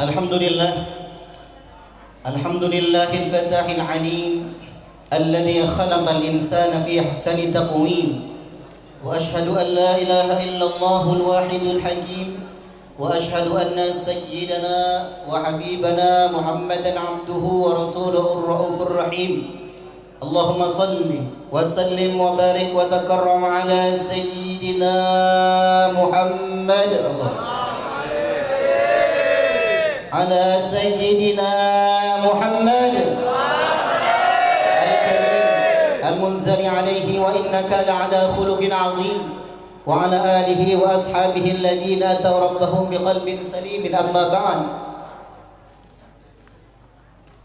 Alhamdulillah, Alhamdulillahil Fatahil Alim alladhi khalaqal insana fi ahsani taqwim, wa ashhadu an la ilaha illallahul wahidul hakim, wa ashhadu anna sayyidana wa habibana Muhammadan abduhu wa rasuluhur raufur rahim. Allahumma salli wa sallim wa barik wa takarram ala sayyidina Muhammad. على سيدنا محمد الكريم المنزل عليه وإنك لعلى خلق عظيم وعلى آله وأصحابه الذين أتوا ربهم بقلب سليم. أما بعد،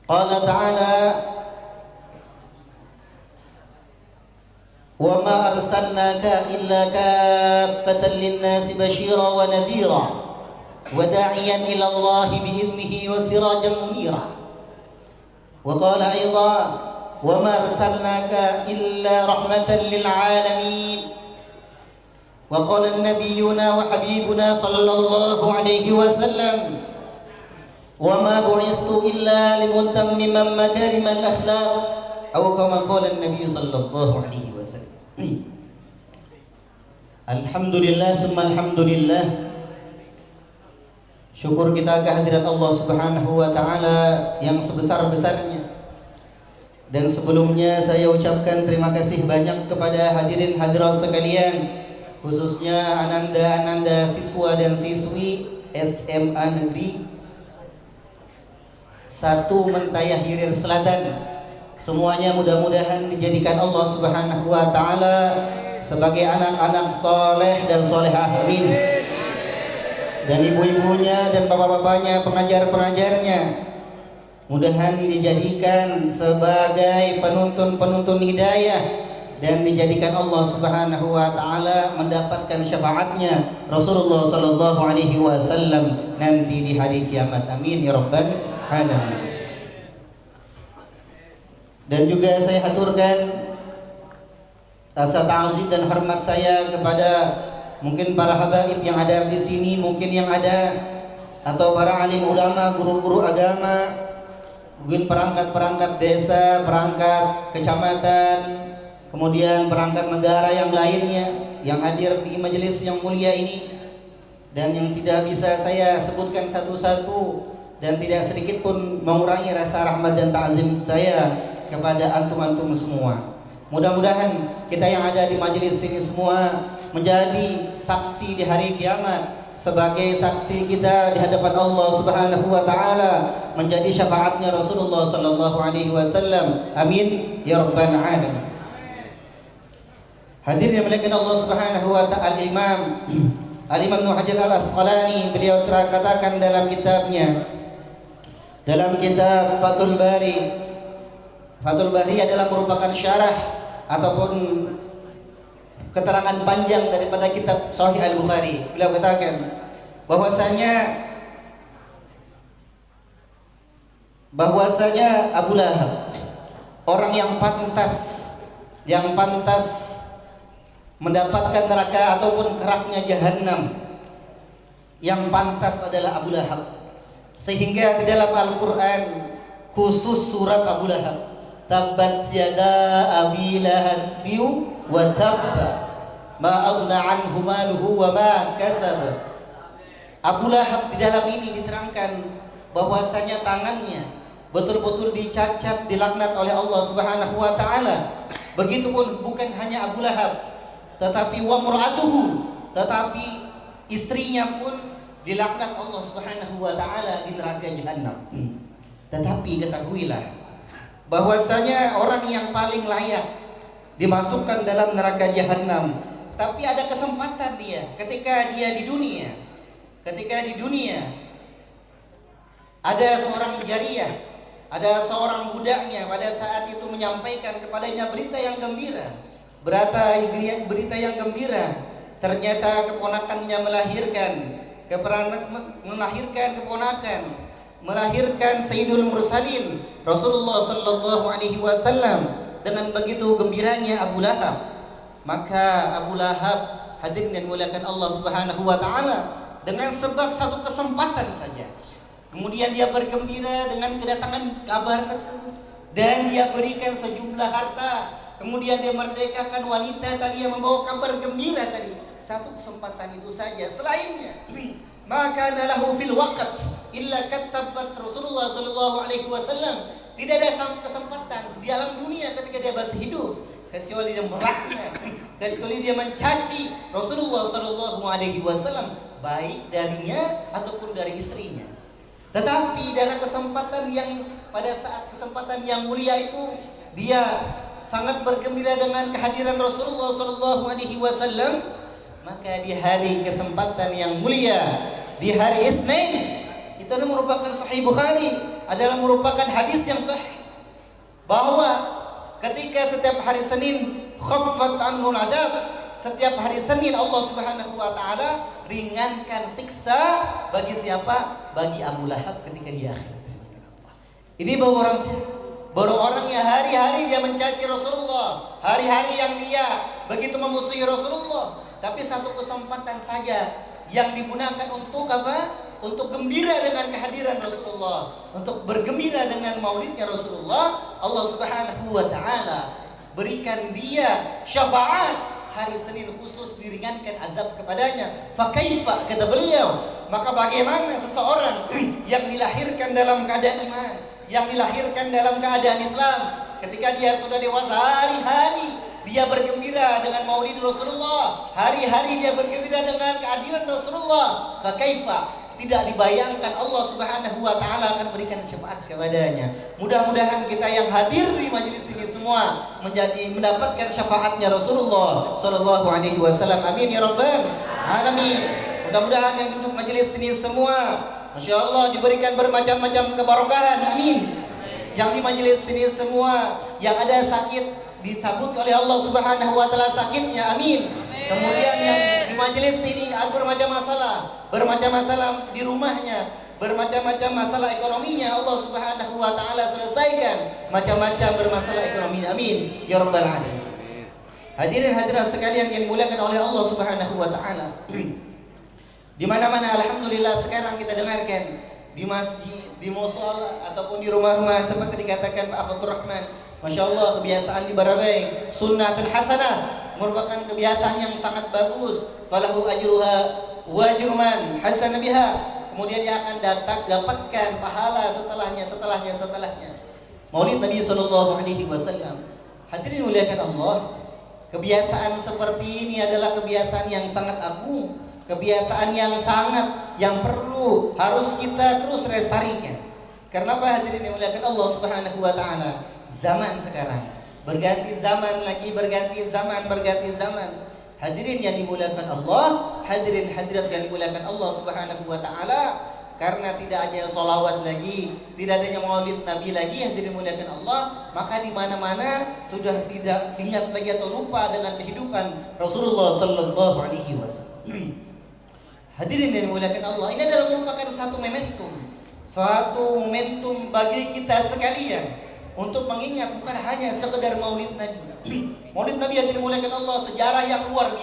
قال تعالى: وما أرسلناك إلا كافة للناس بشيرا ونذيرا وداعيا إلى الله بإذنه وسراجا منيرا. وقال أيضا: وما أرسلناك إلا رحمة للعالمين. وقال نبينا وحبيبنا صلى الله عليه وسلم: وما بعثت إلا لمتمم مكارم الأخلاق، أو كما قال النبي صلى الله عليه وسلم. Alhamdulillah summa alhamdulillah. Syukur kita kehadirat Allah Subhanahu wa taala yang sebesar-besarnya. Dan sebelumnya saya ucapkan terima kasih banyak kepada hadirin hadirat sekalian, khususnya ananda-ananda siswa dan siswi SMA Negeri 1 Mentaya Hilir Selatan. Semuanya mudah-mudahan dijadikan Allah Subhanahu wa taala sebagai anak-anak soleh dan solehah, amin. Dan ibu-ibunya dan bapak-bapaknya, pengajar-pengajarnya, mudahan dijadikan sebagai penuntun-penuntun hidayah dan dijadikan Allah Subhanahu wa taala mendapatkan syafaatnya Rasulullah sallallahu alaihi wasallam nanti di hari kiamat, amin ya rabbal alamin. Dan juga saya haturkan rasa ta'zim dan hormat saya kepada mungkin para habaib yang ada di sini, mungkin yang ada, atau para alim ulama, guru-guru agama, mungkin perangkat-perangkat desa, perangkat kecamatan, kemudian perangkat negara yang lainnya yang hadir di majelis yang mulia ini, dan yang tidak bisa saya sebutkan satu-satu dan tidak sedikit pun mengurangi rasa rahmat dan ta'zim saya kepada antum-antum semua. Mudah-mudahan kita yang ada di majelis ini semua menjadi saksi di hari kiamat, sebagai saksi kita di hadapan Allah Subhanahu wa taala, menjadi syafaatnya Rasulullah sallallahu alaihi wasallam, amin ya rabbal alamin. Hadirin yang dimuliakan Allah Subhanahu wa taala, Al-Imam Ibnu Hajar Al-Asqalani beliau katakan dalam kitabnya, dalam kitab Fathul Bari. Fathul Bari adalah merupakan syarah ataupun keterangan panjang daripada kitab Sahih Al-Bukhari. Beliau katakan bahwasanya Abu Lahab orang yang pantas mendapatkan neraka ataupun keraknya jahanam, yang pantas adalah Abu Lahab. Sehingga di dalam Al-Qur'an khusus surat Abu Lahab, tabbat yada abi lahab wa tabba ma aghna anhu maluhu wa ma kasab. Abu Lahab di dalam ini diterangkan bahwasanya tangannya betul-betul dicacat, dilaknat oleh Allah Subhanahu wa taala. Begitupun bukan hanya Abu Lahab, tetapi wa mur'atuhu, tetapi istrinya pun dilaknat Allah Subhanahu wa taala di neraka jahanam. Tetapi ketahuilah bahwasanya orang yang paling layak dimasukkan dalam neraka jahanam, tapi ada kesempatan dia ketika dia di dunia. Ketika di dunia ada seorang jariyah, ada seorang budaknya pada saat itu menyampaikan kepadanya berita yang gembira. Berita yang gembira, ternyata keponakannya melahirkan Sayyidul Mursalin Rasulullah sallallahu alaihi wasallam. Dengan begitu gembiranya Abu Lahab, maka Abu Lahab, hadirin dan muliakan Allah Subhanahu wa taala, dengan sebab satu kesempatan saja, Kemudian dia bergembira dengan kedatangan kabar tersebut, dan dia berikan sejumlah harta. Kemudian dia merdekakan wanita tadi yang membawa kabar gembira tadi. Satu kesempatan itu saja. Selainnya, maka lahu fil waqt illa katabat Rasulullah sallallahu alaihi wasallam. Tidak ada kesempatan di alam dunia ketika dia masih hidup kecuali dia melaknat, kecuali dia mencaci Rasulullah sallallahu alaihi wasallam, baik darinya ataupun dari istrinya. Tetapi dalam kesempatan yang pada saat kesempatan yang mulia itu, dia sangat bergembira dengan kehadiran Rasulullah sallallahu alaihi wasallam. Maka di hari kesempatan yang mulia, di hari Isnin, itu merupakan Sahih Bukhari, adalah merupakan hadis yang sahih bahwa ketika setiap hari Senin khaffat anhu al-adab, setiap hari Senin Allah Subhanahu wa taala ringankan siksa bagi siapa? Bagi Abu Lahab ketika di akhirat. Ini baru orang siapa? Baru orang yang hari-hari dia mencaci Rasulullah, hari-hari yang dia begitu memusuhi Rasulullah. Tapi satu kesempatan saja yang digunakan untuk apa? Untuk gembira dengan kehadiran Rasulullah, untuk bergembira dengan maulidnya Rasulullah. Allah Subhanahu wa taala berikan dia syafaat hari Senin khusus, diringankan azab kepadanya. Fa kaifa, kata beliau, maka bagaimana seseorang yang dilahirkan dalam keadaan iman, yang dilahirkan dalam keadaan Islam, ketika dia sudah dewasa, hari-hari dia bergembira dengan maulid Rasulullah, hari-hari dia bergembira dengan keadilan Rasulullah. Fa kaifa, tidak dibayangkan Allah Subhanahu wa taala akan berikan syafaat kepadanya. Mudah-mudahan kita yang hadir di majelis ini semua mendapatkan syafaatnya Rasulullah sallallahu alaihi wasallam. Amin ya rabbal alamin. Mudah-mudahan yang duduk majelis ini semua, Masya Allah, diberikan bermacam-macam keberkahan. Amin. Yang di majelis ini semua yang ada sakit disambut oleh Allah Subhanahu wa taala sakitnya. Amin. Kemudian yang di majelis ini ada bermacam masalah di rumahnya, bermacam-macam masalah ekonominya, Allah Subhanahu wa taala selesaikan macam-macam bermasalah ekonomi. Amin ya rabbal alamin. Hadirin hadirat sekalian yang dimuliakan oleh Allah Subhanahu wa taala. Di mana-mana alhamdulillah sekarang kita dengarkan di masjid, di mushola ataupun di rumah-rumah seperti dikatakan Pak Abdul Rahman, Masya Allah, kebiasaan di Barabai sunnatun hasanah, merupakan kebiasaan yang sangat bagus. Falahu ajruha wa ajruman hasan biha, kemudian dia akan dapatkan pahala setelahnya. Maulid Nabi sallallahu alaihi wasallam. Hadirin muliakan Allah, kebiasaan seperti ini adalah kebiasaan yang sangat agung, kebiasaan yang perlu harus kita terus lestarikan. Karena apa hadirin yang muliakan Allah Subhanahu wa taala? Zaman sekarang berganti zaman lagi, berganti zaman. Hadirin yang dimuliakan Allah, hadirin hadirat yang dimuliakan Allah Subhanahu wa taala, karena tidak adanya solawat lagi, tidak adanya maulid Nabi lagi, hadirin muliakan Allah, maka di mana-mana sudah tidak ingat lagi atau lupa dengan kehidupan Rasulullah sallallahu alaihi wasallam. Hadirin yang dimuliakan Allah, ini adalah merupakan suatu momentum bagi kita sekalian untuk mengingat bukan hanya sekedar maulid Nabi. Maulid Nabi yang dimuliakan Allah, sejarah yang luar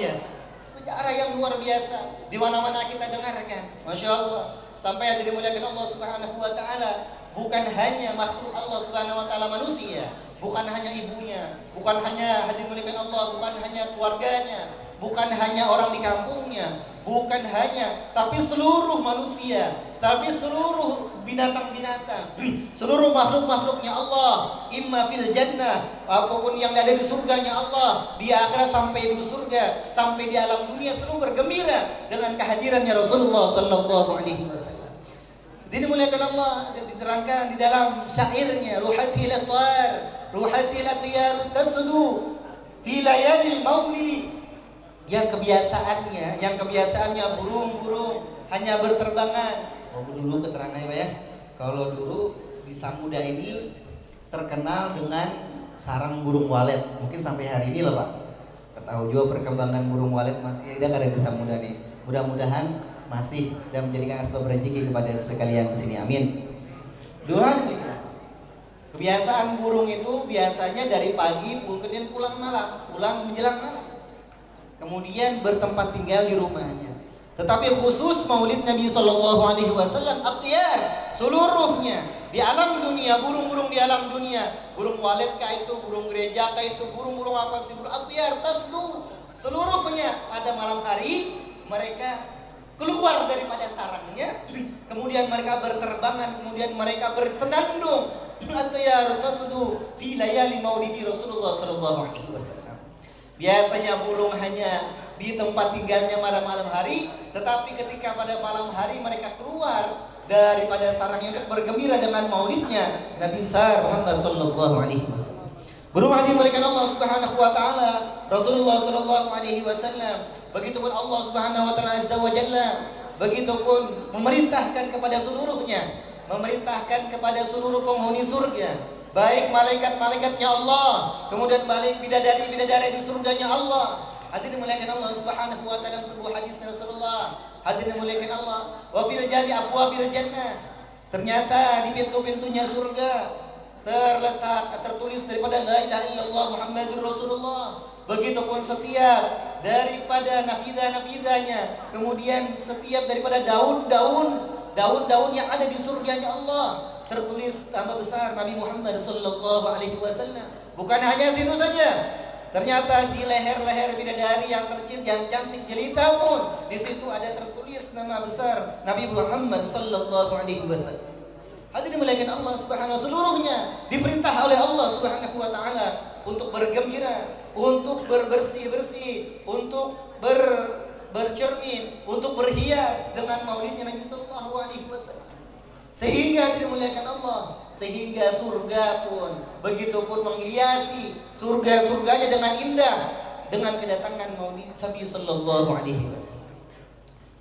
biasa. Di mana-mana kita dengarkan. Masya Allah. Sampai yang dimuliakan Allah Subhanahu wa taala, bukan hanya makhluk Allah Subhanahu wa taala manusia, bukan hanya ibunya, bukan hanya hadirin dimuliakan Allah, bukan hanya keluarganya, bukan hanya orang di kampungnya, bukan hanya, tapi seluruh manusia, tapi seluruh binatang-binatang, seluruh makhluk-makhluknya Allah, imma fil jannah, apapun yang ada di surganya Allah, di akhirat sampai di surga, sampai di alam dunia, seluruh bergembira dengan kehadirannya Rasulullah sallallahu alaihi wasallam. Ini muliakan Allah, diterangkan di dalam syairnya, ruhati latiyar tasdu fi layalil maulidi, yang kebiasaannya burung-burung hanya berterbangan. Dulu keterangannya Pak ya, kalau dulu di Samuda ini terkenal dengan sarang burung walet, mungkin sampai hari ini loh Pak. Tahu juga perkembangan burung walet masih ada di Samuda nih. Mudah-mudahan masih dan menjadikan asbab rezeki kepada sekalian di sini. Amin. Dua, kebiasaan burung itu biasanya dari pagi kemudian pulang menjelang malam. Kemudian bertempat tinggal di rumahnya. Tetapi khusus maulid Nabi sallallahu alaihi wasallam, at-tiyar, seluruhnya di alam dunia, burung-burung di alam dunia, burung walet kah itu, burung gereja kah itu, burung-burung apa sih, burung atiyar tasdu, seluruhnya pada malam hari mereka keluar daripada sarangnya, kemudian mereka berterbangan, kemudian mereka bersenandung atiyar tasdu fi layali maulidi Rasulullah sallallahu alaihi wasallam. Biasanya burung hanya di tempat tinggalnya pada malam hari, tetapi ketika pada malam hari mereka keluar daripada sarangnya untuk bergembira dengan maulidnya Nabi besar Muhammad sallallahu alaihi wasallam. Berumah dimuliakan Allah Subhanahu wa taala, Rasulullah sallallahu alaihi wasallam, begitupun Allah Subhanahu wa taala azza wa jalla, begitupun memerintahkan kepada seluruhnya, memerintahkan kepada seluruh penghuni surga, baik malaikat-malaikatnya Allah, kemudian balik bidadari-bidadari di surganya Allah. Hadirin dimuliakan Allah Subhanahu wa taala, sebuah hadis Rasulullah. Hadirin dimuliakan Allah, wa fil jadi abwabil jannah. Ternyata di pintu-pintunya surga tertulis daripada la ilaha illallah Muhammadur Rasulullah. Begitupun setiap daripada nafidah-nafidahnya, kemudian setiap daripada daun-daun yang ada di surganya Allah tertulis nama besar Nabi Muhammad sallallahu alaihi wasallam. Bukan hanya situ saja, ternyata di leher-leher bidadari yang cantik jelita pun di situ ada tertulis nama besar Nabi Muhammad sallallahu alaihi wasallam. Hadirin dimuliakan Allah Subhanahu, seluruhnya diperintah oleh Allah Subhanahu wa taala untuk bergembira, untuk berbersih-bersih, untuk bercermin, untuk berhias dengan maulidnya Nabi sallallahu alaihi wasallam. Sehingga dimuliakan Allah, sehingga surga pun begitupun menghiasi surganya dengan indah dengan kedatangan maulid Nabi sallallahu alaihi wasallam.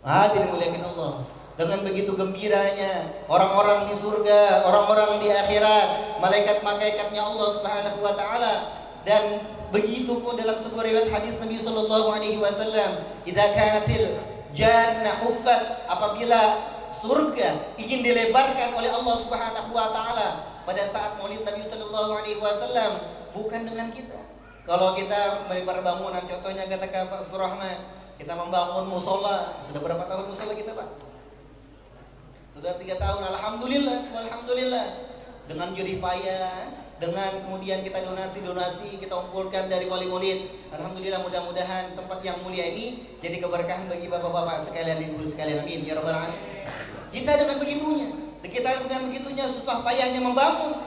Dimuliakan Allah, dengan begitu gembiranya orang-orang di surga, orang-orang di akhirat, malaikat-malaikatnya Allah Subhanahu wa taala, dan begitupun dalam sebuah riwayat hadis Nabi sallallahu alaihi wasallam, idza kanatil jannah huffat, apabila surga ingin dilebarkan oleh Allah Subhanahu wa taala pada saat Maulid Nabi sallallahu alaihi wasallam, bukan dengan kita. Kalau kita melebar bangunan, contohnya kata Pak Surahman, kita membangun musola. Sudah berapa tahun musola kita, Pak? Sudah 3 tahun. Alhamdulillah, semua alhamdulillah. Dengan jerih payah, dengan kemudian kita donasi kita kumpulkan dari wali maulid. Alhamdulillah, mudah-mudahan tempat yang mulia ini jadi keberkahan bagi bapak-bapak sekalian, ibu sekalian. Amin ya rabbal alamin. Kita dengan begitunya susah payahnya membangun,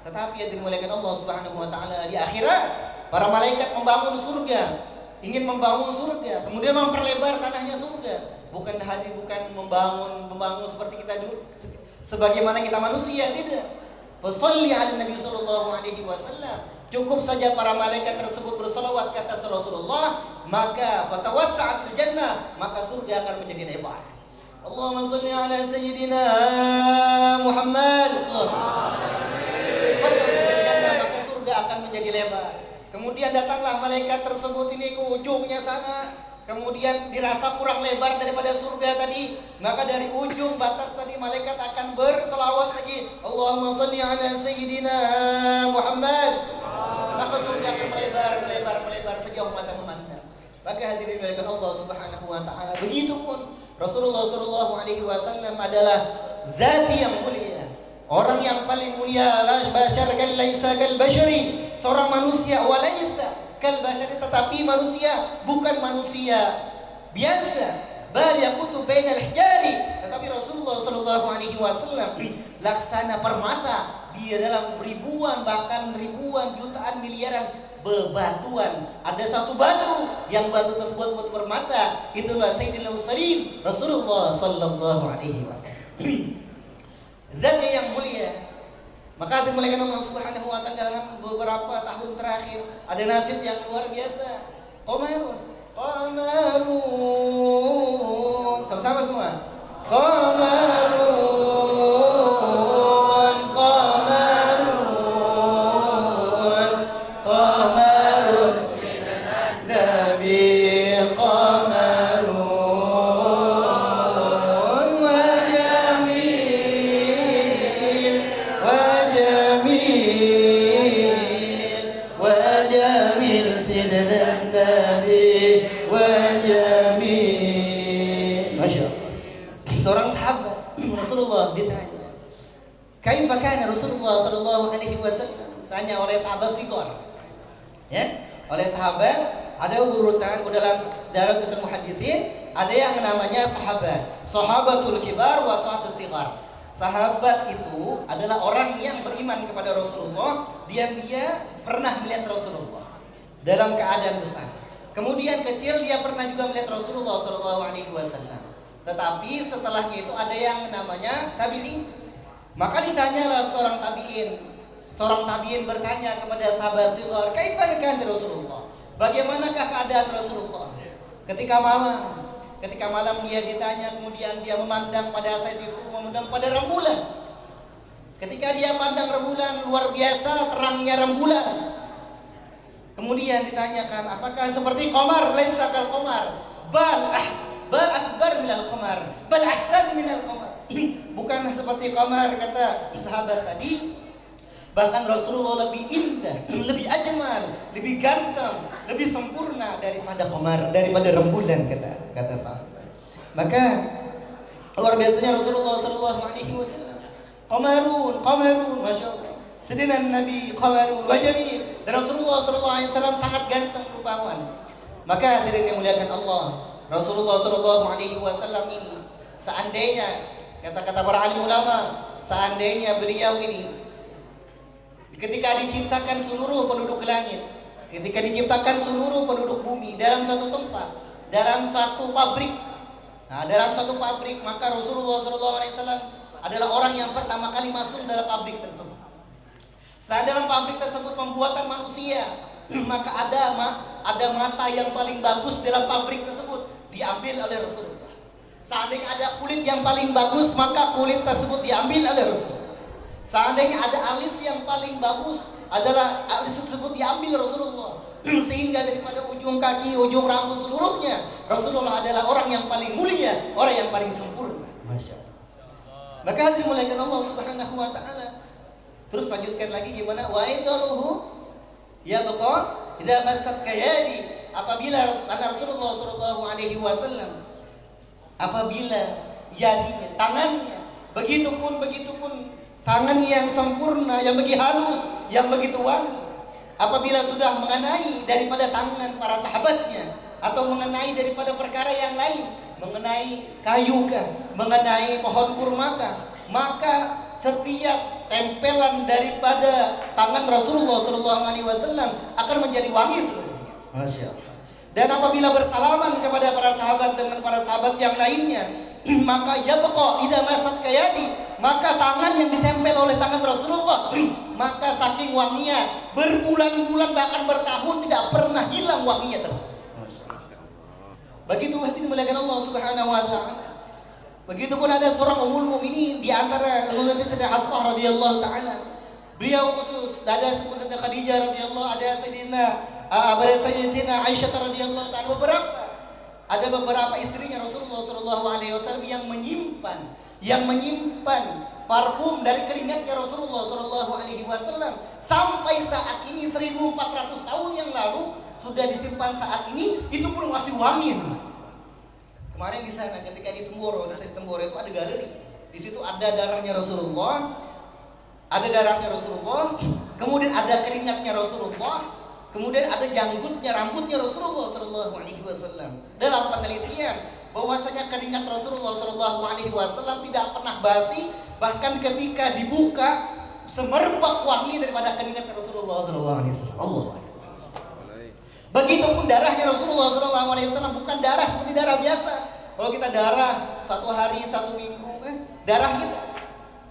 tetapi yang dimuliakan Allah Subhanahu wa taala, di akhirat para malaikat membangun surga, ingin membangun surga, kemudian memperlebar tanahnya surga. Bukan membangun seperti kita dulu, sebagaimana kita manusia, tidak. Fasholli ala Nabi sallallahu alaihi wasallam. Cukup saja para malaikat tersebut berselawat kata Rasulullah, maka fatawassa'atil jannah, maka surga akan menjadi lebar. Allahumma sholli ala sayyidina Muhammad. Maka surga akan menjadi lebar. Kemudian datanglah malaikat tersebut ini ke ujungnya sana, kemudian dirasa kurang lebar daripada surga tadi, maka dari ujung batas tadi malaikat akan berselawat lagi, Allahumma sholli ala sayyidina Muhammad. Maka surga akan melebar sejauh mata memandang. Maka hadirin dimuliakan Allah Subhanahu wa taala, begitupun Rasulullah sallallahu alaihi wasallam adalah zati yang mulia, orang yang paling mulia. La bashar kal laisa kal bashari, seorang manusia, walaysa kal bashari, tetapi manusia bukan manusia biasa. Bal yaqutu bainal hijari, tetapi Rasulullah sallallahu alaihi wasallam laksana permata di dalam ribuan, bahkan ribuan, jutaan, miliaran bebatuan. Ada satu batu yang batu tersebut batu permata, itulah Sayyidina Muslim Rasulullah sallallahu alaihi wasallam. Zatnya yang mulia. Maka dimuliakan Allah Subhanahu wa taala, dalam beberapa tahun terakhir ada nasib yang luar biasa. Qamarun, sama-sama semua. Seorang sahabat Rasulullah ditanya, Kaifa kana Rasulullah sallallahu alaihi wasallam? Tanya oleh sahabat Sigar. Ya, oleh sahabat ada urutan dalam Darajatul Muhaddisin, ada yang namanya sahabat, sahabatul kibar wa sahabatus sigar. Sahabat itu adalah orang yang beriman kepada Rasulullah, dia pernah melihat Rasulullah dalam keadaan besar. Kemudian kecil dia pernah juga melihat Rasulullah sallallahu alaihi wasallam. Tetapi setelahnya itu ada yang namanya tabi'in. Maka ditanyalah seorang tabi'in bertanya kepada sahabat sigar, "Kaifa kana Rasulullah?" Bagaimanakah keadaan Rasulullah ketika malam dia ditanya, kemudian dia memandang pada saat itu, memandang pada rembulan. Ketika dia pandang rembulan, luar biasa terangnya rembulan. Kemudian ditanyakan, apakah seperti qamar? Laisa kal qamar, bal akbar minal qamar, bal ahsan minal qamar. Bukan seperti qamar, kata sahabat tadi. Bahkan Rasulullah lebih indah, lebih ajmal, lebih ganteng, lebih sempurna daripada qamar, daripada rembulan, kata sahabat. Maka luar biasanya Rasulullah sallallahu alaihi wasallam. Qamarun, masya Allah. Sedina Nabi qamarun wa jamil. Dan Rasulullah sallallahu alaihi wasallam sangat ganteng rupawan. Maka hadirin yang dimuliakan Allah, Rasulullah sallallahu alaihi wasallam ini seandainya, kata-kata para alim ulama, seandainya beliau ini ketika diciptakan seluruh penduduk langit, ketika diciptakan seluruh penduduk bumi dalam satu tempat, dalam satu pabrik. Nah, dalam satu pabrik, maka Rasulullah SAW adalah orang yang pertama kali masuk dalam pabrik tersebut. Saat dalam pabrik tersebut pembuatan manusia, maka ada mata yang paling bagus dalam pabrik tersebut diambil oleh Rasulullah. Seandainya ada kulit yang paling bagus, maka kulit tersebut diambil oleh Rasulullah. Seandainya ada alis yang paling bagus, adalah alis tersebut diambil Rasulullah. Sehingga daripada ujung kaki, ujung rambut seluruhnya, Rasulullah adalah orang yang paling mulia, orang yang paling sempurna. Masya Allah. Maka hadirin muliakan Allah Subhanahu wa taala. Terus lanjutkan lagi gimana? Wa idaruhu ya baqa idza massat kayadi. Apabila Rasulullah sallallahu alaihi wasallam, apabila yadinya, tangannya, begitupun tangan yang sempurna, yang begitu halus, yang begitu wangi, apabila sudah mengenai daripada tangan para sahabatnya, atau mengenai daripada perkara yang lain, mengenai kayu kah, mengenai pohon kurma kah, maka setiap tempelan daripada tangan Rasulullah SAW akan menjadi wangi seluruhnya. Masya Allah. Dan apabila bersalaman kepada para sahabat dengan para sahabat yang lainnya, maka yabqa idza masat kayadi, maka tangan yang ditempel oleh tangan Rasulullah, maka saking wanginya, berbulan-bulan bahkan bertahun tidak pernah hilang wanginya tersebut. Begitu hati dimuliakan Allah Subhanahu wa taala. Begitupun ada seorang ummul mukminin di antara keluarga Sayyidah Hafsah radhiyallahu taala. Beliau khusus ada Sayyidah Khadijah radhiyallahu, ada Sayyidatina Aisyah radhiyallahu taala, ada beberapa istrinya Rasulullah sallallahu alaihi wasallam yang menyimpan parfum dari keringatnya Rasulullah sallallahu alaihi wasallam sampai saat ini 1400 tahun yang lalu sudah disimpan saat ini, itu pun masih wangi. Kemarin di sana ketika di Temboro itu ada galeri. Di situ ada darahnya Rasulullah, kemudian ada keringatnya Rasulullah, kemudian ada janggutnya, rambutnya Rasulullah sallallahu alaihi wasallam. Dalam penelitian bahwasanya keringat Rasulullah sallallahu alaihi wasallam tidak pernah basi, bahkan ketika dibuka semerbak wangi daripada keringat Rasulullah sallallahu alaihi wasallam. Allah. Begitupun darahnya Rasulullah sallallahu alaihi wasallam bukan darah seperti darah biasa. Kalau kita darah 1 hari, 1 minggu, darah kita.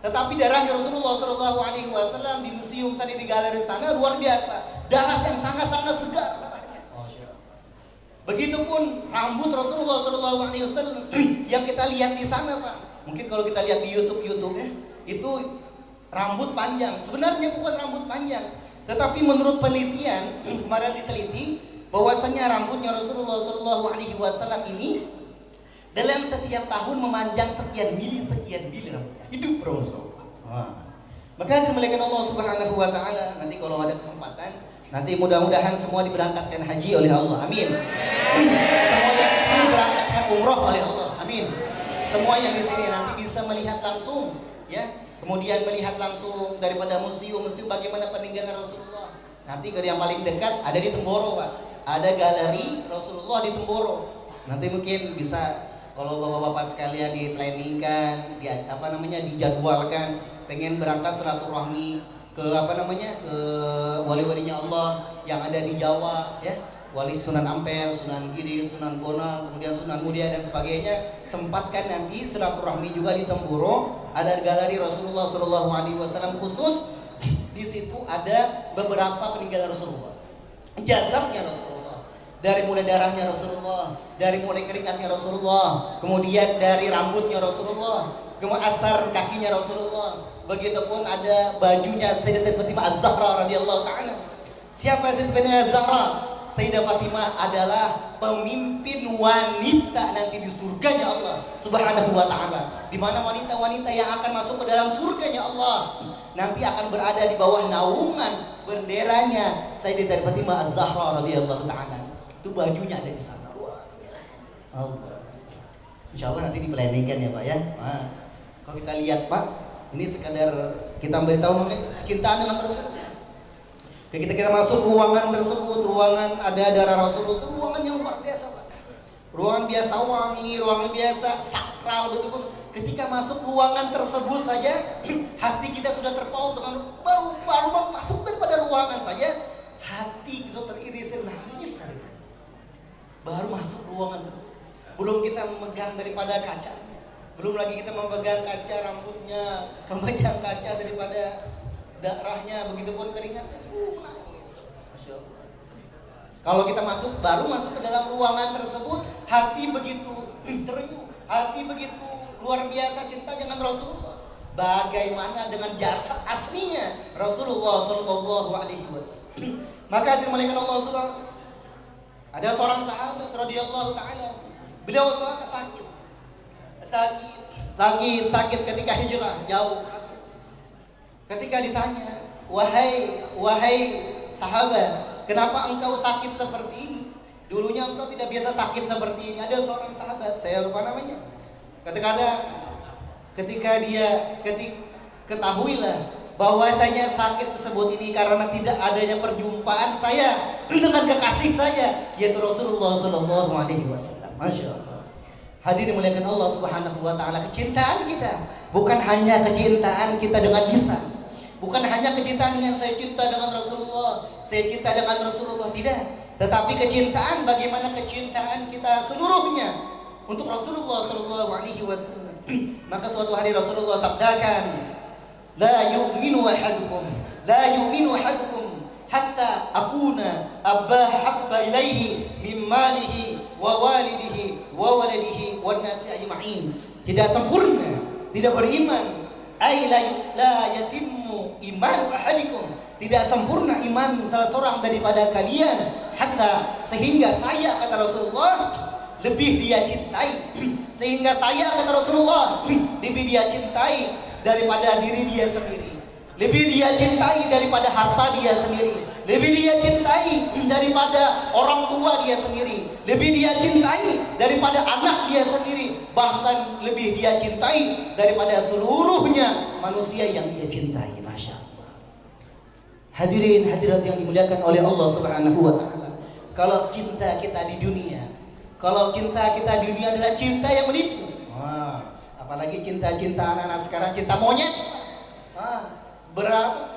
Tetapi darahnya Rasulullah sallallahu alaihi wasallam di museum sana, di galeri sana, luar biasa. Darah yang sangat-sangat segar darahnya. Begitupun rambut Rasulullah sallallahu alaihi wasallam yang kita lihat di sana, Pak. Mungkin kalau kita lihat di YouTube itu rambut panjang. Sebenarnya bukan rambut panjang, tetapi menurut penelitian kemarin diteliti bahwasanya rambutnya Rasulullah sallallahu alaihi wasallam ini dalam setiap tahun memanjang sekian mili rambutnya. Hidup Rasulullah. Maka hadirin muliakan Allah Subhanahu wa taala, nanti kalau ada kesempatan, nanti mudah-mudahan semua diberangkatkan haji oleh Allah. Amin. Semua yang di sini diberangkatkan umroh oleh Allah. Amin. Semua yang di sini nanti bisa melihat langsung ya kemudian melihat langsung daripada museum bagaimana peninggalan Rasulullah. Nanti yang paling dekat ada di Temboro, Pak. Ada galeri Rasulullah di Temboro. Nanti mungkin bisa kalau bapak-bapak sekalian di planningkan, dijadwalkan pengen berangkat silaturahmi ke ke wali-walinya Allah yang ada di Jawa, ya. Wali Sunan Ampel, Sunan Giri, Sunan Bonang, kemudian Sunan Muria dan sebagainya. Sempatkan nanti silaturahmi juga di Temboro, ada galeri Rasulullah Shallallahu Alaihi Wasallam khusus. Di situ ada beberapa peninggalan Rasulullah, jasadnya Rasulullah, dari mulai darahnya Rasulullah, dari mulai keringatnya Rasulullah, kemudian dari rambutnya Rasulullah, kemudian asar kakinya Rasulullah. Begitupun ada bajunya Sayyidatina Fatimah Az-Zahra radhiyallahu taala. Siapa Sayyidatina Az-Zahra? Sayyidah Fatimah adalah pemimpin wanita nanti di surganya Allah Subhanahu wa taala. Di mana wanita-wanita yang akan masuk ke dalam surganya Allah nanti akan berada di bawah naungan benderanya Sayyidah Fatimah Az-Zahra radhiyallahu taala. Itu bajunya ada di sana. Luar biasa. Allah. Insyaallah nanti diplaningkan ya, Pak ya. Nah, kalau kita lihat, Pak, ini sekadar kita memberitahu mengenai kecintaan dengan Rasul. Ketika kita masuk ruangan tersebut, ruangan ada darah Rasulullah, itu ruangan yang luar biasa, Pak. Ruangan biasa wangi, ruangan biasa sakral, betul. Ketika masuk ruangan tersebut saja, hati kita sudah terpaut dengan baru masuk daripada ruangan saja, hati kita teriris nangis. Baru masuk ruangan tersebut, belum kita memegang daripada kacanya, belum lagi kita memegang kaca rambutnya, memegang kaca daripada darahnya, begitupun keringatnya, nangis. Masya Allah. Kalau kita baru masuk ke dalam ruangan tersebut, hati begitu terenyuh, hati begitu luar biasa cinta dengan Rasulullah. Bagaimana dengan jasa aslinya Rasulullah Shallallahu Alaihi Wasallam? Maka dimulaikan Allah Subhanahu. Ada seorang sahabat radhiyallahu taala, beliau sakit ketika hijrah jauh. Ketika ditanya, wahai sahabat, kenapa engkau sakit seperti ini? Dulunya engkau tidak biasa sakit seperti ini. Ada seorang sahabat, saya lupa namanya. Ketika dia ketahuilah bahwasanya sakit tersebut ini karena tidak adanya perjumpaan saya dengan kekasih saya, yaitu Rasulullah Shallallahu Alaihi Wasallam. Masya Allah. Hadirin dimuliakan Allah Subhanahu Wa Taala, kecintaan kita bukan hanya kecintaan kita dengan lisan. Bukan hanya kecintaan dengan saya cinta dengan Rasulullah, saya cinta dengan Rasulullah, tidak. Tetapi kecintaan, bagaimana kecintaan kita seluruhnya untuk Rasulullah Shallallahu Alaihi Wasallam. Maka suatu hari Rasulullah sabdakan, la yu'minu ahadukum hatta akuna habba ilaihi min malihi wa walidihi wa waladihi wan nasi ajma'in. Tidak sempurna, tidak beriman, ay la yatimmu imanu ahadikum, tidak sempurna iman salah seorang daripada kalian, hatta sehingga saya, kata Rasulullah, lebih dia cintai, sehingga saya, kata Rasulullah, lebih dia cintai daripada diri dia sendiri, lebih dia cintai daripada harta dia sendiri, lebih dia cintai daripada orang tua dia sendiri, lebih dia cintai daripada anak dia sendiri, bahkan lebih dia cintai daripada seluruhnya manusia yang dia cintai. Masya Allah. Hadirin hadirat yang dimuliakan oleh Allah Subhanahu Wa Taala, kalau cinta kita di dunia, kalau cinta kita di dunia adalah cinta yang menipu, apalagi cinta-cinta anak-anak sekarang, cinta monyet, berapa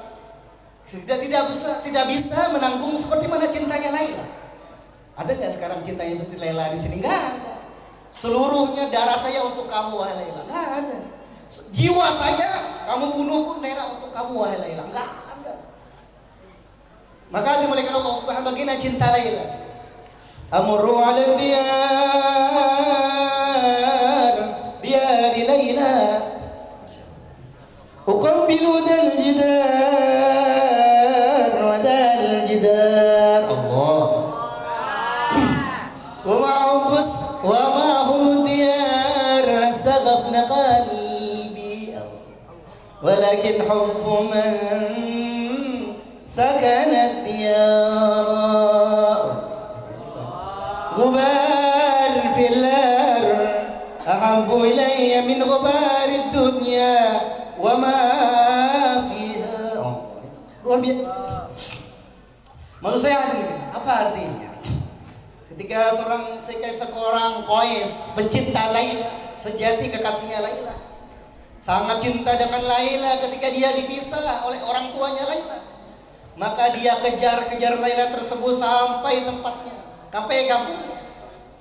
tidak bisa menanggung seperti mana cintanya Laila. Ada nggak sekarang cintanya seperti Laila di sini? Nggak ada. Seluruhnya darah saya untuk kamu, wahai Laila. Nggak ada. Jiwa saya kamu bunuh pun Laila untuk kamu, wahai Laila. Nggak ada. Maka dimuliakan Allah Subhanahu wa taala, cinta Laila. Amurru 'ala diyar Laila, uqabbilu dal jidar wa dal jidar. Allah. Wa ma'hum diyar astaghfna qalbi, walakin hubbu man sakanat diyar. Ghubar fil ard ahabbu ilayya min ghubar ad-dunya wa ma fiha. Oh, itu luar biasa. Maksud saya apa artinya? Ketika seorang Qais pencinta Laila, sejati kekasihnya Laila, sangat cinta dengan Laila, ketika dia dipisah oleh orang tuanya Laila, maka dia kejar Laila tersebut sampai tempatnya, sampai kampungnya.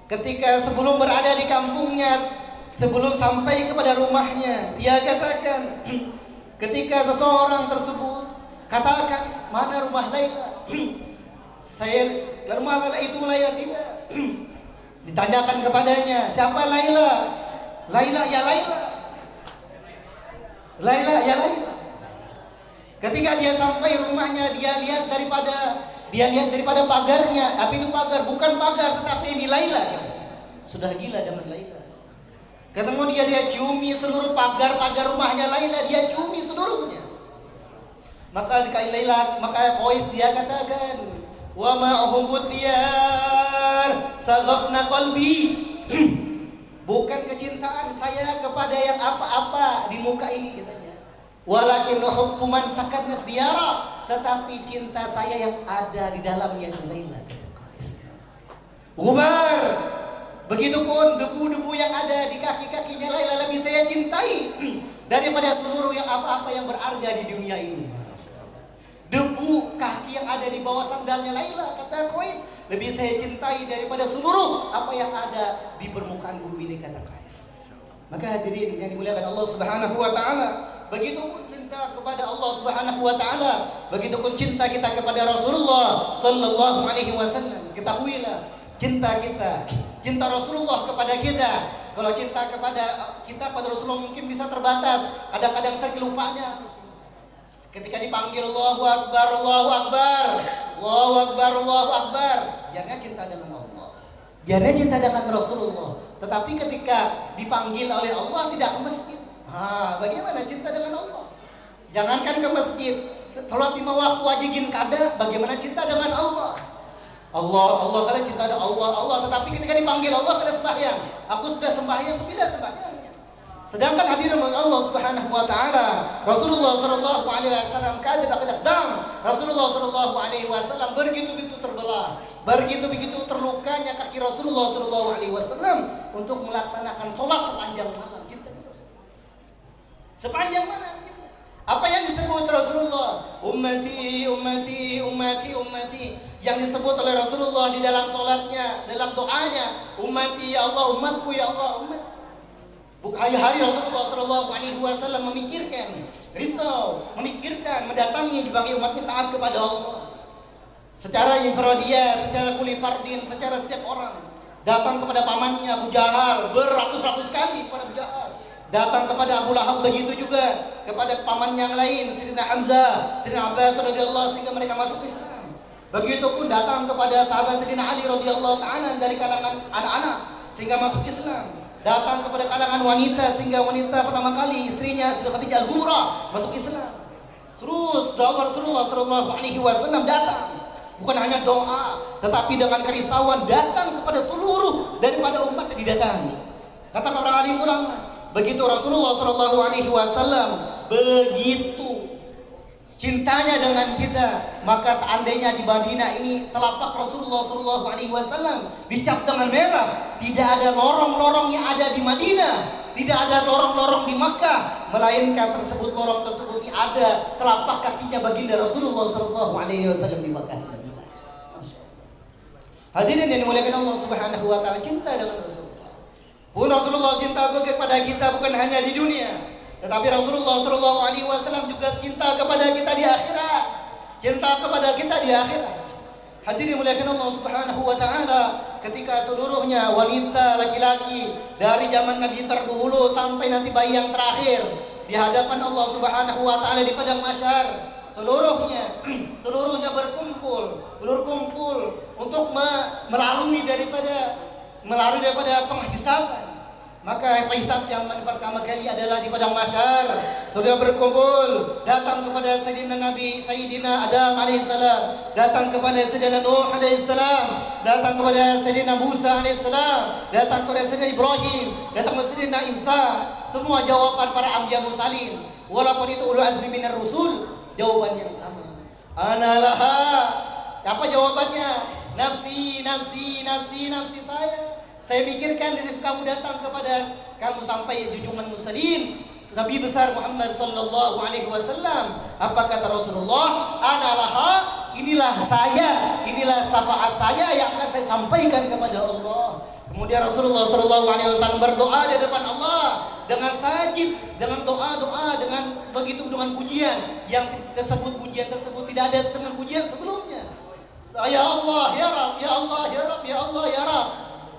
Ketika sebelum berada di kampungnya, sebelum sampai kepada rumahnya, dia katakan, ketika seseorang tersebut katakan, mana rumah Laila? Saya rumah Laila itu Laila tidak. Ditanyakan kepadanya, siapa Laila? Laila ya Laila. Laila ya Laila. Ketika dia sampai rumahnya, dia lihat daripada pagarnya. Tapi itu pagar, bukan pagar, tetapi ini Laila. Sudah gila dengan Laila. Ketemu dia ciumi seluruh pagar rumahnya Laila, dia ciumi seluruhnya. Maka Qais dia katakan, wa ma'hubud diyar saghafna qalbi. Bukan kecintaan saya kepada yang apa-apa di muka ini katanya. Walakin hubbu man sakanat diyara, tetapi cinta saya yang ada di dalamnya itu Laila. Gubar. Begitupun debu-debu yang ada di kaki-kakinya Laila lebih saya cintai daripada seluruh yang apa-apa yang berharga di dunia ini. Debu kaki yang ada di bawah sandalnya Laila, kata Qais, lebih saya cintai daripada seluruh apa yang ada di permukaan bumi ini, kata Qais. Maka hadirin yang dimuliakan Allah Subhanahu wa taala, begitupun cinta kepada Allah Subhanahu wa taala, begitupun cinta kita kepada Rasulullah sallallahu alaihi wasallam. Ketahuilah, cinta Rasulullah kepada kita. Kalau cinta kepada kita pada Rasulullah mungkin bisa terbatas, ada kadang sering lupanya. Ketika dipanggil Allahu Akbar, Allahu Akbar, Allahu Akbar, Allahu Akbar, jangan cinta dengan Allah, jangan cinta dengan Rasulullah. Tetapi ketika dipanggil oleh Allah tidak ke masjid, bagaimana cinta dengan Allah? Jangankan ke masjid, sholat 5 waktu aja gin kada, bagaimana cinta dengan Allah? Allah kada cinta dengan Allah, tetapi ketika dipanggil Allah kada sembahyang. Aku sudah sembahyang, bila sembahyangnya? Sedangkan hadirin Allah Subhanahu wa taala, Rasulullah sallallahu alaihi wasallam kada dam. Rasulullah sallallahu alaihi wasallam begitu terbelah, begitu terlukanya kaki Rasulullah sallallahu alaihi wasallam untuk melaksanakan salat sepanjang malam. Cinta Rasulullah. Sepanjang malam. Apa yang disebut Rasulullah? Ummati, ummati, ummati, ummati. Yang disebut oleh Rasulullah di dalam salatnya, dalam doanya, ummati ya Allah, umatku ya Allah, umat. Bukan hari Rasulullah SAW memikirkan, risau, memikirkan, mendatangi dipanggil umatnya taat kepada Allah. Secara infradiyah, secara kuli fardin, secara setiap orang. Datang kepada pamannya Abu Jahal beratus-ratus kali kepada Abu Jahal. Datang kepada Abu Lahab begitu juga kepada paman yang lain, Sayyidina Hamzah, Sayyidina Abbas radhiyallahu sehingga mereka masuk Islam. Begitupun datang kepada sahabat Sayyidina Ali radhiyallahu ta'ala dari kalangan anak-anak sehingga masuk Islam. Datang kepada kalangan wanita sehingga wanita pertama kali istrinya Sayyidah Khadijah Al-Kubra masuk Islam. Terus doa Rasulullah sallallahu alaihi wasallam datang. Bukan hanya doa, tetapi dengan kerisauan datang kepada seluruh daripada umat yang didatangi. Kata para alim ulama, begitu Rasulullah sallallahu alaihi wasallam begitu cintanya dengan kita, maka seandainya di Madinah ini telapak Rasulullah sallallahu alaihi wasallam dicap dengan merah, tidak ada lorong-lorong yang ada di Madinah, tidak ada lorong-lorong di Makkah, melainkan lorong tersebut ada telapak kakinya baginda Rasulullah sallallahu alaihi wasallam di Makkah. Hadirin yang dimuliakan Allah Subhanahu wa taala, cinta dengan Rasulullah. Pun Rasulullah cinta kepada kita bukan hanya di dunia, tetapi Rasulullah sallallahu alaihi wasallam juga cinta kepada kita di akhirat. Cinta kepada kita di akhirat. Hadirin muliakan Allah Subhanahu wa taala, ketika seluruhnya wanita laki-laki dari zaman Nabi terdahulu sampai nanti bayi yang terakhir di hadapan Allah Subhanahu wa taala di padang mahsyar, seluruhnya berkumpul untuk melalui daripada penghisaban. Maka penghisab yang pertama kali adalah di padang mahsyar. Sudah berkumpul, datang kepada Sayyidina Adam alaihissalam, datang kepada Sayyidina Nuh alaihissalam, datang kepada Sayyidina Musa alaihissalam, datang kepada Sayyidina Ibrahim, datang kepada Sayyidina Isa. Semua jawaban para anbiya mursalin. walaupun itu ulul azmi minar rusul, jawaban yang sama. Analaha. Apa jawabannya? Nafsi, nafsi, nafsi, nafsi saya. Saya mikirkan dari kamu datang kepada kamu sampai junjungan muslim Nabi besar Muhammad sallallahu alaihi wasallam. Apa kata Rasulullah? Analaha, inilah saya, inilah syafaat saya yang akan saya sampaikan kepada Allah. Kemudian Rasulullah sallallahu alaihi wasallam berdoa di depan Allah dengan sajid, dengan doa-doa, dengan begitu dengan pujian yang pujian tersebut tidak ada dengan pujian sebelumnya. Ya Allah, ya Rabb, ya Allah, ya Rabb, ya Allah, ya Rabb.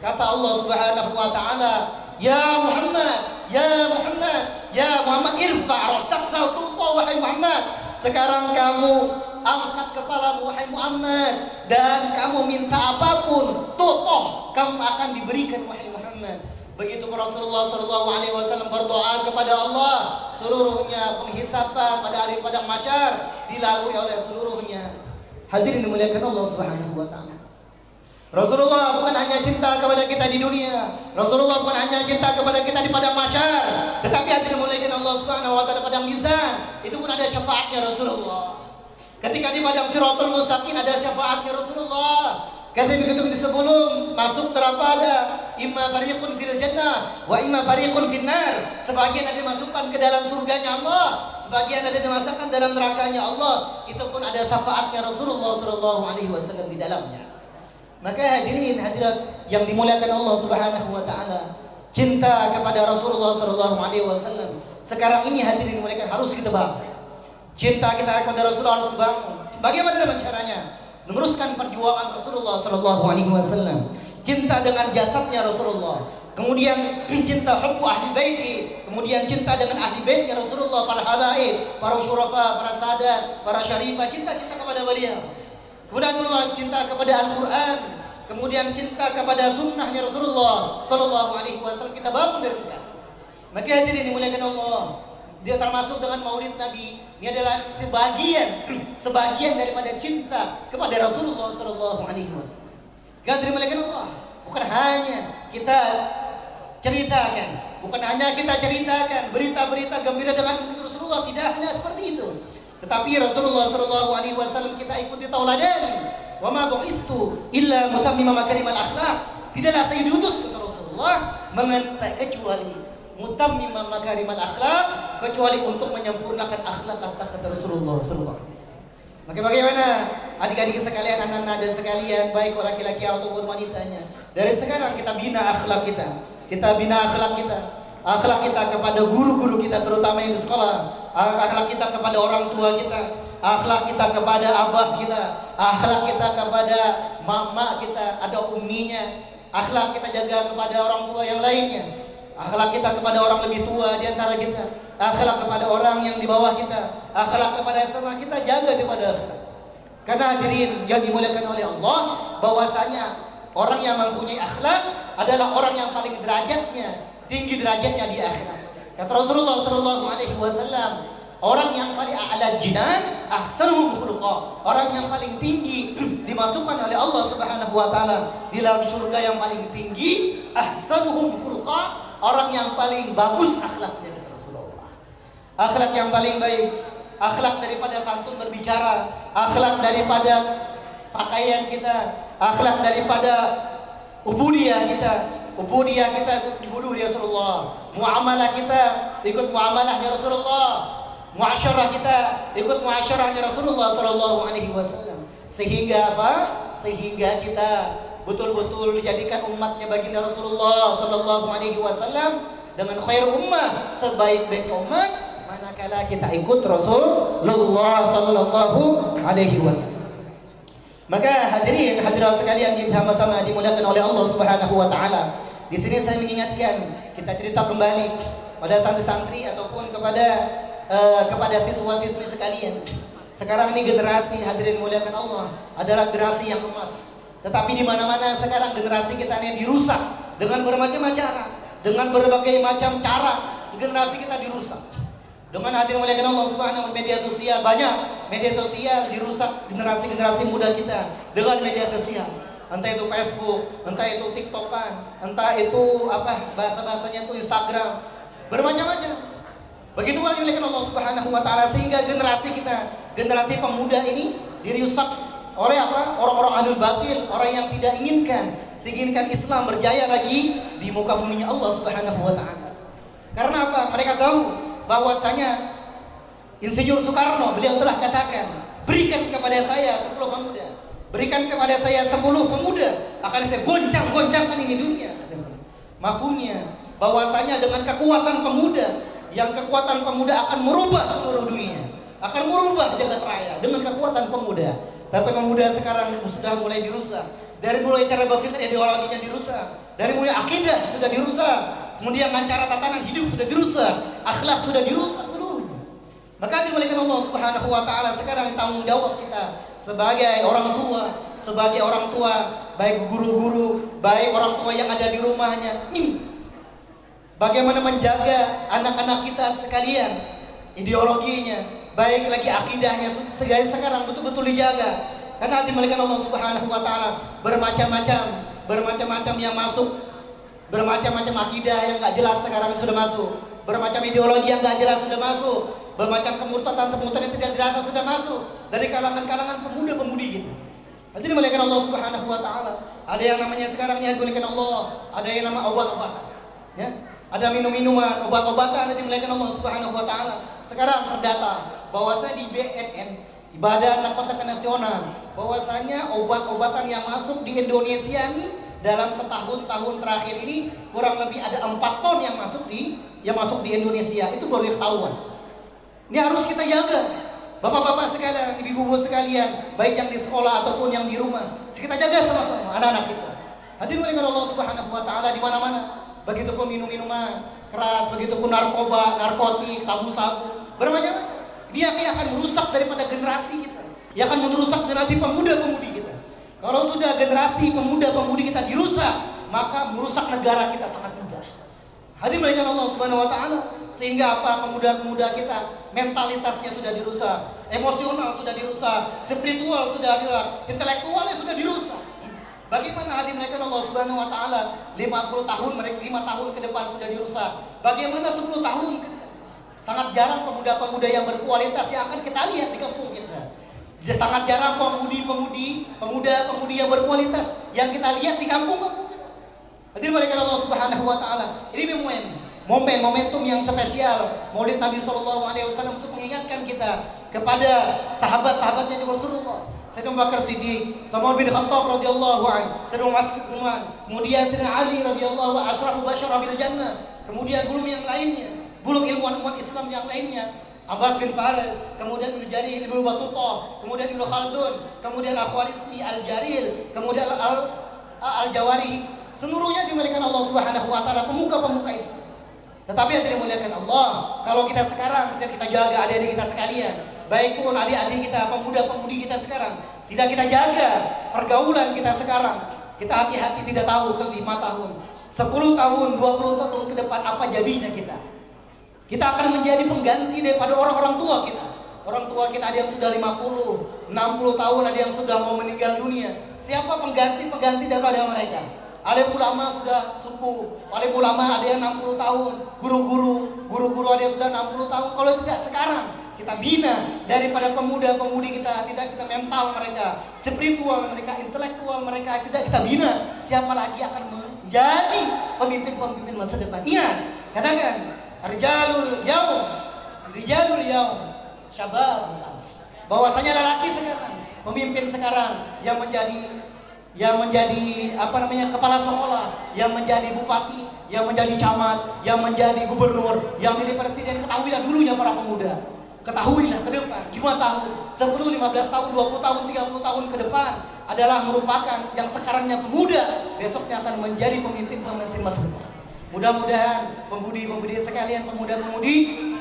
Kata Allah Subhanahu wa taala, "Ya Muhammad, ya Muhammad, ya Muhammad, irfa' ra'sak sautuqa wahai Muhammad. Sekarang kamu angkat kepalamu wahai Muhammad dan kamu minta apapun, tutoh kamu akan diberikan wahai Muhammad." Begitu Rasulullah sallallahu alaihi wasallam berdoa kepada Allah, seluruhnya penghisapan pada hari padang mahsyar dilalui oleh seluruhnya. Hadirin dimuliakan Allah Subhanahu wa taala. Rasulullah bukan hanya cinta kepada kita di dunia. Rasulullah bukan hanya cinta kepada kita di padang mahsyar, tetapi hadirin dimuliakan Allah Subhanahu wa taala padang mizan. Itu pun ada syafaatnya Rasulullah. Ketika di padang Shirathul Mustaqim ada syafaatnya Rasulullah. Ketika begitu sebelum masuk neraka ada imma fariqun fil jannah wa imma fariqun fin nar. Sebagian ada dimasukkan ke dalam surganya Allah, sebagian ada dimasukkan dalam nerakanya Allah. Itu pun ada syafaatnya Rasulullah sallallahu alaihi wasallam di dalamnya. Maka hadirin hadirat yang dimuliakan Allah Subhanahu wa taala, cinta kepada Rasulullah sallallahu alaihi wasallam sekarang ini hadirin dimuliakan harus kita bangun. Cinta kita kepada Rasulullah harus dibangun. Bagaimana dengan caranya? Meneruskan perjuangan Rasulullah sallallahu alaihi wasallam. Cinta dengan jasadnya Rasulullah. Kemudian cinta hubbu ahli baiti, kemudian cinta dengan ahli baitnya Rasulullah, para habaib, para syurafa, para sadat, para syarifah, cinta-cinta kepada beliau. Kemudian Allah cinta kepada Al-Quran, kemudian cinta kepada sunnahnya Rasulullah sallallahu alaihi wasallam kita bangun dari sekarang. Maka hadirin dimuliakan Allah, dia termasuk dengan Maulid Nabi. Ini adalah sebagian daripada cinta kepada Rasulullah sallallahu alaihi wasallam. Hadirin dimuliakan Allah, bukan hanya kita ceritakan, bukan hanya kita ceritakan berita-berita gembira dengan Rasulullah, tidak hanya seperti itu. Tetapi Rasulullah sallallahu alaihi wasallam kita ikuti tauladan. Wa ma bu'istu illa mutammima makarimal akhlaq. Tidaklah saya diutus kata Rasulullah kecuali mutammima makarimal akhlaq, kecuali untuk menyempurnakan akhlak kata Rasulullah sallallahu alaihi wasallam. Maka bagaimana adik-adik sekalian, anak-anak dan sekalian, baik laki-laki ataupun wanitanya, dari sekarang kita bina akhlak kita. Kita bina akhlak kita. Akhlak kita kepada guru-guru kita terutama yang di sekolah, akhlak kita kepada orang tua kita, akhlak kita kepada abah kita, akhlak kita kepada mama kita, ada umminya, akhlak kita jaga kepada orang tua yang lainnya, akhlak kita kepada orang lebih tua di antara kita, akhlak kepada orang yang di bawah kita, akhlak kepada sama kita jaga daripada akhlak. Karena hadirin yang dimuliakan oleh Allah, bahwasanya orang yang mempunyai akhlak adalah orang yang paling tinggi derajatnya di akhirat. Kata Rasulullah sallallahu alaihi wasallam, orang yang paling a'la jinan ahsanuhum khuluqa, orang yang paling tinggi dimasukkan oleh Allah Subhanahu wa taala di dalam surga yang paling tinggi, ahsanuhum khuluqa, orang yang paling bagus akhlaknya kata Rasulullah. Akhlak yang paling baik, akhlak daripada santun berbicara, akhlak daripada pakaian kita, akhlak daripada ubudiyah kita. Ubudiyah kita ikut dibuduh ya Rasulullah. Muamalah kita ikut muamalahnya Rasulullah. Muasyarah kita ikut muasyarahnya Rasulullah sallallahu alaihi wasallam. Sehingga apa? Sehingga kita betul-betul dijadikan umatnya baginda Rasulullah sallallahu alaihi wasallam dengan khair ummah, sebaik-baiknya umat manakala kita ikut Rasulullah sallallahu alaihi wasallam. Maka hadirin hadirat sekalian yang sama-sama dimuliakan oleh Allah Subhanahu wa taala. Di sini saya mengingatkan, kita cerita kembali pada santri-santri ataupun kepada siswa-siswi sekalian. Sekarang ini generasi hadirin dimuliakan Allah adalah generasi yang emas. Tetapi di mana-mana sekarang generasi kita ini dirusak dengan bermacam cara, dengan berbagai macam cara generasi kita dirusak. Dengan hadirin muliakan Allah Subhanahu wa media sosial, banyak media sosial dirusak generasi-generasi muda kita dengan media sosial. Entah itu Facebook, entah itu TikTokan, entah itu bahasa-bahasanya itu Instagram. Bermacam-macam. Begitu pula dimuliakan Allah Subhanahu wa taala, sehingga generasi kita, generasi pemuda ini dirusak oleh apa? Orang-orang ahlul batil, orang yang tidak inginkan Islam berjaya lagi di muka buminya Allah Subhanahu wa taala. Karena apa? Mereka tahu bahwasanya Insinyur Soekarno, beliau telah katakan, berikan kepada saya 10 pemuda, berikan kepada saya 10 pemuda, akan saya goncang-goncangkan ini dunia. Mafhumnya bahwasanya dengan kekuatan pemuda, yang kekuatan pemuda akan merubah seluruh dunia, akan merubah jagat raya dengan kekuatan pemuda. Tapi pemuda sekarang sudah mulai dirusak. Dari mulai cara berpikir, ideologinya dirusak, dari mulai akidah sudah dirusak, kemudian cara tatanan hidup sudah dirusak, akhlak sudah dirusak seluruhnya. Maka dimuliakan Allah Subhanahu wa taala, sekarang tanggung jawab kita sebagai orang tua, baik guru-guru, baik orang tua yang ada di rumahnya, ini bagaimana menjaga anak-anak kita sekalian, ideologinya, baik lagi akidahnya, segala sekarang betul-betul dijaga. Karena dimuliakan Allah Subhanahu wa taala, bermacam-macam yang masuk, bermacam-macam akidah yang enggak jelas sekarang sudah masuk, bermacam ideologi yang enggak jelas sudah masuk, bermacam kemurtadan yang tidak jelas sudah masuk dari kalangan-kalangan pemuda-pemudi kita. Nanti dimuliakan Allah Subhanahu wa taala. Ada yang namanya sekarang ini dimuliakan Allah, ada yang nama obat-obatan. Ya. Ada minum-minuman, obat-obatan, nanti dimuliakan Allah Subhanahu wa taala. Sekarang terdata bahwasanya di BNN, Badan Narkotika Nasional, bahwasanya obat-obatan yang masuk di Indonesia ini dalam setahun-tahun terakhir ini kurang lebih ada 4 ton yang masuk di Indonesia. Itu baru ketahuan. Ini harus kita jaga. Bapak-bapak sekalian, ibu-ibu sekalian, baik yang di sekolah ataupun yang di rumah, kita jaga sama-sama anak-anak kita. Hadirin muliakan Allah Subhanahu wa taala di mana-mana. Begitupun minum-minuman keras, begitupun narkoba, narkotik, sabu-sabu, bermacam-macam. Dia akan merusak daripada generasi kita. Dia akan merusak generasi pemuda-pemudi kita. Kalau sudah generasi pemuda-pemudi kita dirusak, maka merusak negara kita sangat mudah. Hadirin muliakan Allah Subhanahu wa taala, sehingga apa? Pemuda-pemuda kita mentalitasnya sudah dirusak, emosional sudah dirusak, spiritual sudah dirusak, intelektualnya sudah dirusak. Bagaimana hadirin muliakan Allah Subhanahu wa taala 50 tahun, mereka 5 tahun ke depan sudah dirusak. Bagaimana 10 tahun ke depan? Sangat jarang pemuda-pemuda yang berkualitas yang akan kita lihat di kampung kita. Sangat jarang pemuda-pemudi yang berkualitas yang kita lihat di kampung-kampung kita. Hadirin muliakan Allah Subhanahu wa taala. Ini momentum yang spesial Maulid Nabi sallallahu alaihi wasallam untuk mengingatkan kita kepada sahabat-sahabatnya Rasulullah. Sayyidina Abu Bakar Siddiq, Umar bin Khattab radhiyallahu anhu, Sayyidina Utsman, kemudian Sayyidina Ali radhiyallahu anhu, asyraful basyara bil jannah, kemudian belum yang lainnya. Buluk ilmuwan Islam yang lainnya, Abbas bin Faris, kemudian Ibnu Jarir, Ibnu Battuta, kemudian Ibnu Khaldun, kemudian Al-Khwarizmi, Al-Jarir, kemudian Al-Jawari, seluruhnya dimuliakan Allah Subhanahu wa taala, pemuka-pemuka Islam. Tetapi yang dimuliakan Allah, kalau kita sekarang kita jaga adik-adik kita sekalian, baik pun adik-adik kita, pemuda-pemudi kita sekarang, tidak kita jaga pergaulan kita sekarang, kita hati-hati, tidak tahu ke 5 tahun, 10 tahun, 20 tahun ke depan apa jadinya kita. Kita akan menjadi pengganti daripada orang-orang tua kita. Orang tua kita ada yang sudah 50, 60 tahun, ada yang sudah mau meninggal dunia. Siapa pengganti daripada mereka? Alim ulama sudah sepuh, alim ulama ada yang 60 tahun, guru-guru ada yang sudah 60 tahun. Kalau tidak sekarang kita bina daripada pemuda-pemudi kita, tidak kita mental mereka, spiritual mereka, intelektual mereka, tidak kita bina, siapa lagi akan menjadi pemimpin-pemimpin masa depan? Ingat, katakan Rijalul yaum syababul ams. Bahwasanya lelaki sekarang, pemimpin sekarang yang menjadi kepala sekolah, yang menjadi bupati, yang menjadi camat, yang menjadi gubernur, yang menjadi presiden. Ketahuilah dulunya para pemuda. Ketahuilah ke depan 5 tahun, 10, 15 tahun, 20 tahun, 30 tahun ke depan adalah merupakan yang sekarangnya pemuda, besoknya akan menjadi pemimpin masa depan. Mudah-mudahan pemudi-pemudi sekalian, pemuda-pemudi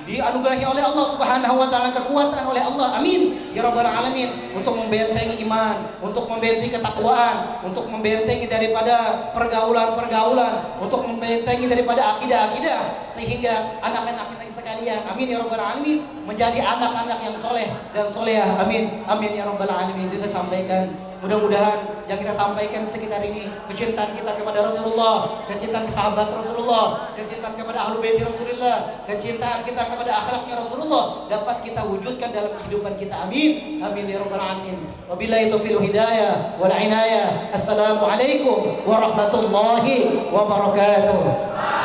dianugerahi oleh Allah Subhanahu wa taala kekuatan oleh Allah. Amin ya rabbal alamin, untuk membentengi iman, untuk membentengi ketakwaan, untuk membentengi daripada pergaulan-pergaulan, untuk membentengi daripada akidah-akidah, sehingga anak-anak kita sekalian, amin ya rabbal alamin, menjadi anak-anak yang soleh dan solehah. Amin. Amin ya rabbal alamin. Itu saya sampaikan. Mudah-mudahan yang kita sampaikan sekitar ini, kecintaan kita kepada Rasulullah, kecintaan sahabat Rasulullah, kecintaan kepada ahlu bait Rasulullah, kecintaan kita kepada akhlaknya Rasulullah dapat kita wujudkan dalam kehidupan kita. Amin. Amin ya rabbal alamin. Wabillahi taufiq hidayah wal inayah. Assalamualaikum warahmatullahi wabarakatuh.